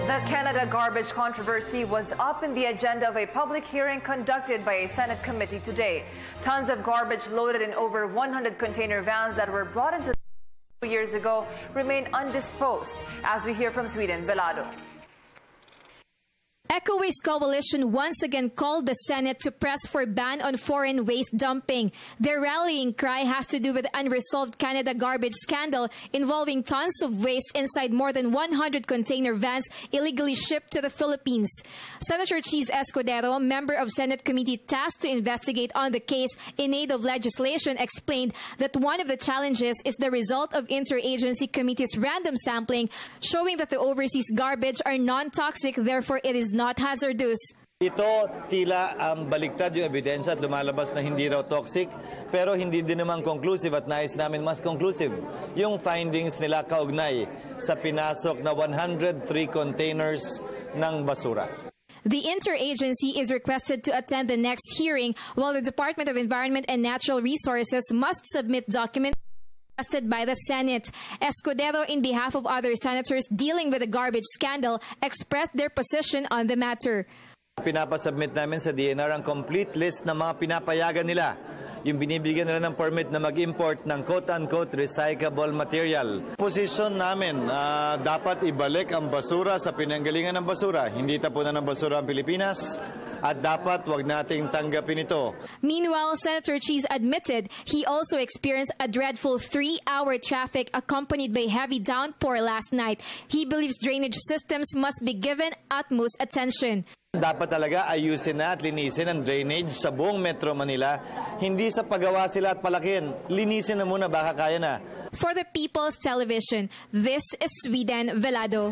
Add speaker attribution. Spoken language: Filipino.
Speaker 1: The Canada garbage controversy was up in the agenda of a public hearing conducted by a Senate committee today. Tons of garbage loaded in over 100 container vans that were brought into 2 years ago remain undisposed. As we hear from Sweden, Velado.
Speaker 2: Eco Waste Coalition once again called the Senate to press for ban on foreign waste dumping. Their rallying cry has to do with the unresolved Canada garbage scandal involving tons of waste inside more than 100 container vans illegally shipped to the Philippines. Senator Cheese Escudero, member of Senate committee tasked to investigate on the case in aid of legislation, explained that one of the challenges is the result of interagency committee's random sampling, showing that the overseas garbage are non-toxic, therefore it is not hazardous.
Speaker 3: Ito tila ang baliktad yung ebidensya at lumalabas na hindi raw toxic, pero hindi din naman conclusive at nais namin mas conclusive yung findings nila kaugnay sa pinasok na 103 containers ng basura.
Speaker 2: The interagency is requested to attend the next hearing, while the Department of Environment and Natural Resources must submit documents requested by the Senate. Escudero, in behalf of other senators dealing with the garbage scandal, expressed their position on the matter.
Speaker 3: Pinapasubmit namin sa DNR ang complete list ng mga pinapayagan nila. Yung binibigyan nila ng permit na mag-import ng quote-unquote recyclable material. Posisyon namin, dapat ibalik ang basura sa pinanggalingan ng basura. Hindi tapunan ng basura ang Pilipinas. At dapat wag nating tanggapin ito.
Speaker 2: Meanwhile, Senator Cheese admitted he also experienced a dreadful 3-hour traffic accompanied by heavy downpour last night. He believes drainage systems must be given utmost attention.
Speaker 3: Dapat talaga ayusin na at linisin ang drainage sa buong Metro Manila. Hindi sa paggawa sila at palakin. Linisin na muna, baka kaya na.
Speaker 2: For the People's Television, this is Sweden, Velado.